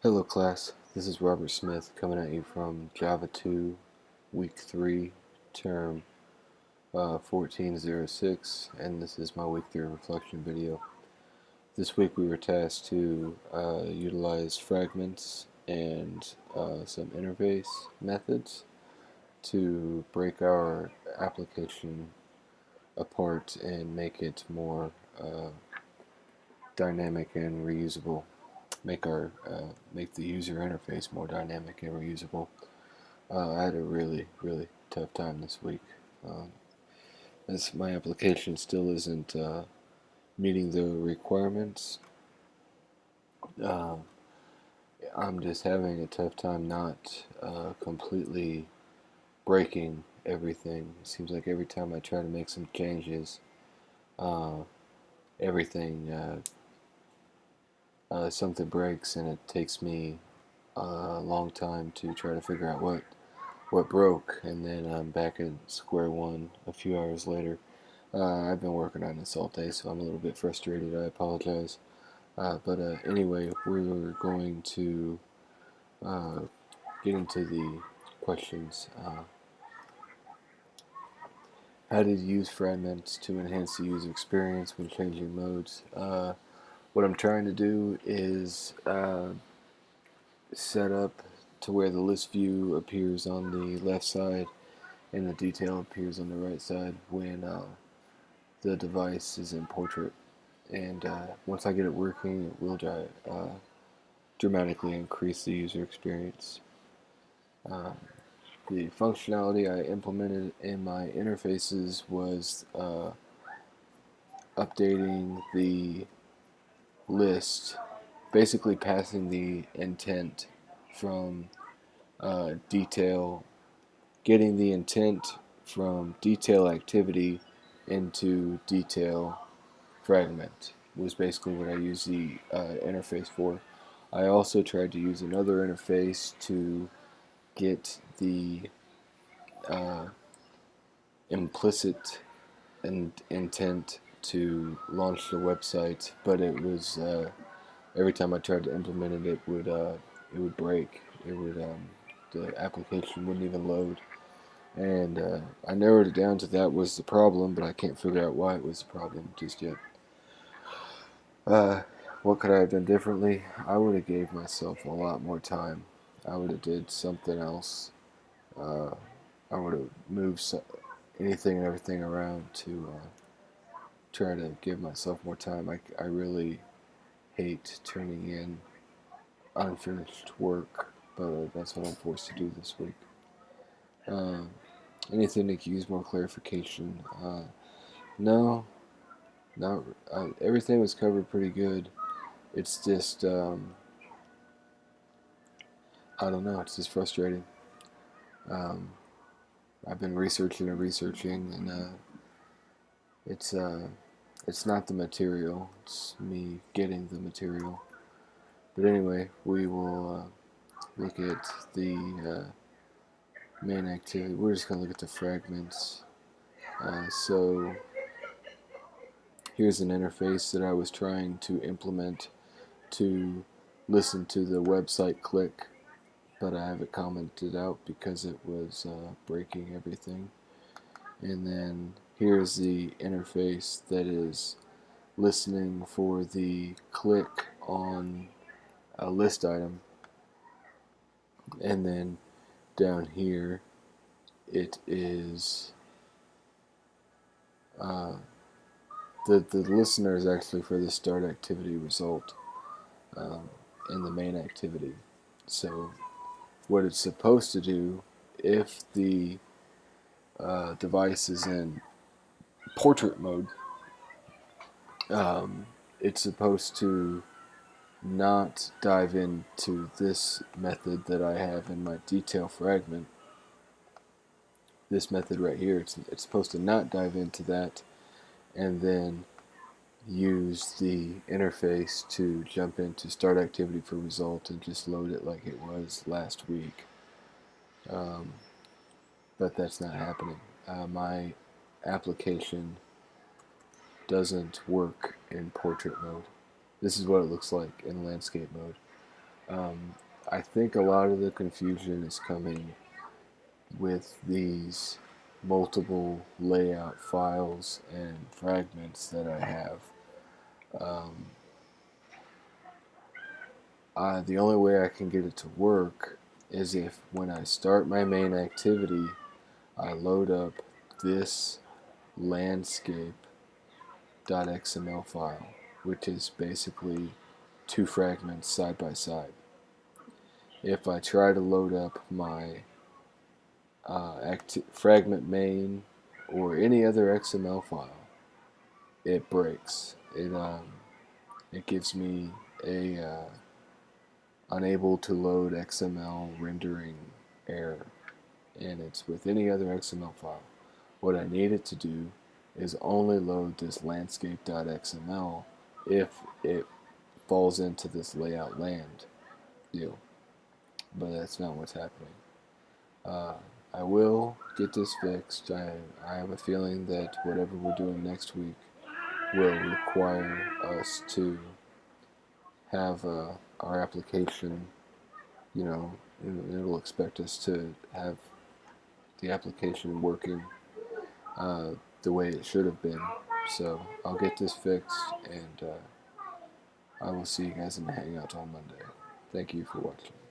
Hello class, this is Robert Smith coming at you from Java 2, Week 3, Term 1406, and this is my Week 3 reflection video. This week we were tasked to utilize fragments and some interface methods to break our application apart and make it more dynamic and reusable. Make the user interface more dynamic and reusable. I had a really tough time this week. As my application still isn't meeting the requirements, uh, I'm just having a tough time not completely breaking everything. It seems like every time I try to make some changes, uh, everything something breaks, and it takes me a long time to try to figure out what broke, and then I'm back at square one a few hours later. I've been working on this all day, so I'm a little bit frustrated. I apologize. But anyway, we were going to uh, get into the questions. How to use fragments to enhance the user experience when changing modes. What I'm trying to do is set up to where the list view appears on the left side and the detail appears on the right side when the device is in portrait. And once I get it working, it will dramatically increase the user experience. Uh, the functionality I implemented in my interfaces was updating the list, basically passing the intent from detail, getting the intent from detail activity into detail fragment was basically what I used the interface for. I also tried to use another interface to get the uh, implicit intent to launch the website, but it was every time I tried to implement it, it would break. It would the application wouldn't even load, and I narrowed it down to that was the problem, but I can't figure out why it was the problem just yet. Uh, what could I have done differently? I would have gave myself a lot more time. I would have did something else. Uh, I would have moved anything and everything around to try to give myself more time. I really hate turning in unfinished work, but that's what I'm forced to do this week. Uh, Anything that could use more clarification? No, not. Everything was covered pretty good. It's just I don't know. It's just frustrating. Um, I've been researching and researching, and it's uh, it's not the material. It's me getting the material. But anyway, we will look at the main activity. We're just going to look at the fragments. So here's an interface that I was trying to implement to listen to the website click, but I have it commented out because it was breaking everything. And then here's the interface that is listening for the click on a list item, and then down here it is uh, the listener is actually for the start activity result in the main activity. So what it's supposed to do if the device is in portrait mode, it's supposed to not dive into this method that I have in my detail fragment. This method right here, it's supposed to not dive into that, and then use the interface to jump into start activity for result and just load it like it was last week. But that's not happening. My application doesn't work in portrait mode. This is what it looks like in landscape mode. I think a lot of the confusion is coming with these multiple layout files and fragments that I have. Um, the only way I can get it to work is if when I start my main activity, I load up this landscape.xml file, which is basically two fragments side by side. If I try to load up my fragment main or any other XML file, it breaks. It gives me a unable to load XML rendering error, and it's with any other XML file. What I need it to do is only load this landscape.xml if it falls into this layout land deal, but that's not what's happening. Uh, I will get this fixed. I have a feeling that whatever we're doing next week will require us to have our application, you know, it'll expect us to have the application working uh, the way it should have been. So I'll get this fixed, and I will see you guys in the Hangout on Monday. Thank you for watching.